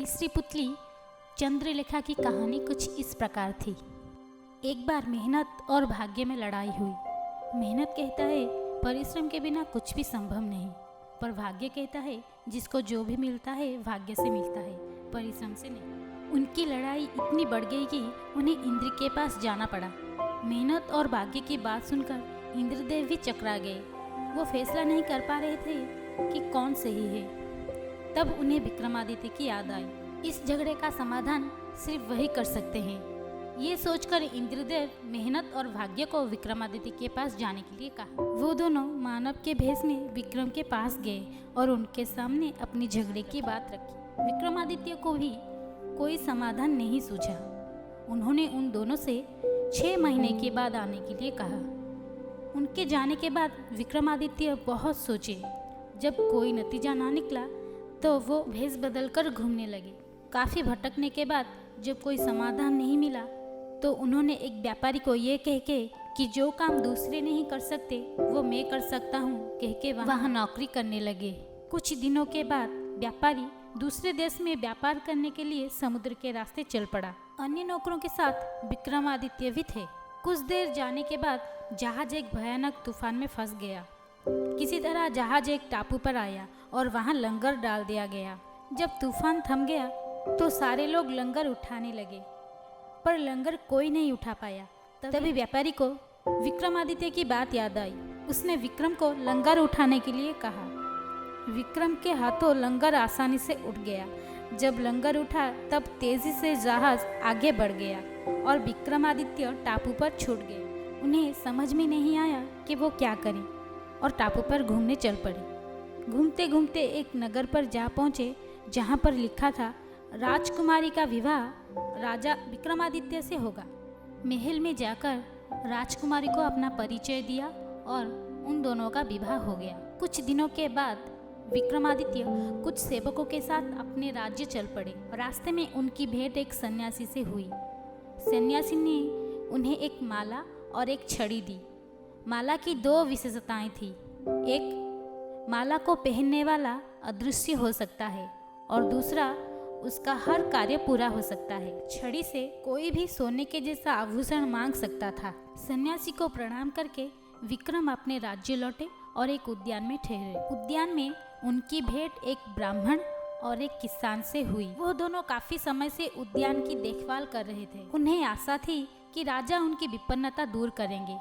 तीसरी पुतली चंद्रलेखा की कहानी कुछ इस प्रकार थी। एक बार मेहनत और भाग्य में लड़ाई हुई। मेहनत कहता है परिश्रम के बिना कुछ भी संभव नहीं, पर भाग्य कहता है जिसको जो भी मिलता है भाग्य से मिलता है, परिश्रम से नहीं। उनकी लड़ाई इतनी बढ़ गई कि उन्हें इंद्र के पास जाना पड़ा। मेहनत और भाग्य की बात सुनकर इंद्रदेव भी चकरा गए। वो फैसला नहीं कर पा रहे थे कि कौन सही है। तब उन्हें विक्रमादित्य की याद आई। इस झगड़े का समाधान सिर्फ वही कर सकते हैं। ये सोचकर इंद्रदेव मेहनत और भाग्य को विक्रमादित्य के पास जाने के लिए कहा। वो दोनों मानव के भेष में विक्रम के पास गए और उनके सामने अपनी झगड़े की बात रखी। विक्रमादित्य को भी कोई समाधान नहीं सूझा। उन्होंने उन दोनों से 6 महीने के बाद आने के लिए कहा। उनके जाने के बाद विक्रमादित्य बहुत सोचे। जब कोई नतीजा ना निकला तो वो भेष बदलकर घूमने लगे। काफ़ी भटकने के बाद जब कोई समाधान नहीं मिला तो उन्होंने एक व्यापारी को ये कह के कि जो काम दूसरे नहीं कर सकते वो मैं कर सकता हूँ कह के वहाँ नौकरी करने लगे। कुछ दिनों के बाद व्यापारी दूसरे देश में व्यापार करने के लिए समुद्र के रास्ते चल पड़ा। अन्य नौकरों के साथ विक्रमादित्य भी थे। कुछ देर जाने के बाद जहाज एक भयानक तूफान में फंस गया। किसी तरह जहाज एक टापू पर आया और वहां लंगर डाल दिया गया। जब तूफान थम गया तो सारे लोग लंगर उठाने लगे, पर लंगर कोई नहीं उठा पाया। तभी व्यापारी को विक्रमादित्य की बात याद आई। उसने विक्रम को लंगर उठाने के लिए कहा। विक्रम के हाथों लंगर आसानी से उठ गया। जब लंगर उठा तब तेजी से जहाज आगे बढ़ गया और विक्रमादित्य टापू पर छूट गए। उन्हें समझ में नहीं आया कि वो क्या करें और टापू पर घूमने चल पड़े। घूमते घूमते एक नगर पर जा पहुँचे जहाँ पर लिखा था राजकुमारी का विवाह राजा विक्रमादित्य से होगा। महल में जाकर राजकुमारी को अपना परिचय दिया और उन दोनों का विवाह हो गया। कुछ दिनों के बाद विक्रमादित्य कुछ सेवकों के साथ अपने राज्य चल पड़े। रास्ते में उनकी भेंट एक सन्यासी से हुई। सन्यासी ने उन्हें एक माला और एक छड़ी दी। माला की 2 विशेषताएं थी। एक, माला को पहनने वाला अदृश्य हो सकता है और दूसरा, उसका हर कार्य पूरा हो सकता है। छड़ी से कोई भी सोने के जैसा आभूषण मांग सकता था। सन्यासी को प्रणाम करके विक्रम अपने राज्य लौटे और एक उद्यान में ठहरे। उद्यान में उनकी भेंट एक ब्राह्मण और एक किसान से हुई। वो दोनों काफी समय से उद्यान की देखभाल कर रहे थे। उन्हें आशा थी कि राजा उनकी विपन्नता दूर करेंगे।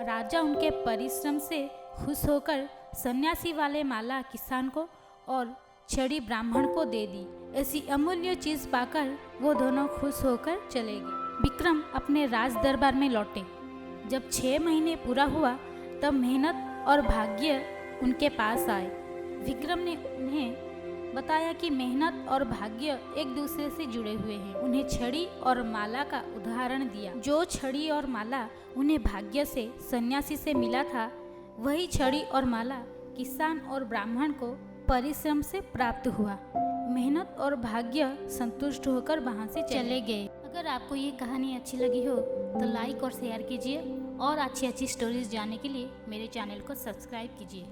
राजा उनके परिश्रम से खुश होकर सन्यासी वाले माला किसान को और छड़ी ब्राह्मण को दे दी। ऐसी अमूल्य चीज पाकर वो दोनों खुश होकर चले गए। विक्रम अपने राज दरबार में लौटे। जब 6 महीने पूरा हुआ तब मेहनत और भाग्य उनके पास आए। विक्रम ने उन्हें बताया कि मेहनत और भाग्य एक दूसरे से जुड़े हुए हैं। उन्हें छड़ी और माला का उदाहरण दिया। जो छड़ी और माला उन्हें भाग्य से सन्यासी से मिला था, वही छड़ी और माला किसान और ब्राह्मण को परिश्रम से प्राप्त हुआ। मेहनत और भाग्य संतुष्ट होकर वहां से चले गए। अगर आपको ये कहानी अच्छी लगी हो तो लाइक और शेयर कीजिए और अच्छी अच्छी स्टोरीज जानने के लिए मेरे चैनल को सब्सक्राइब कीजिए।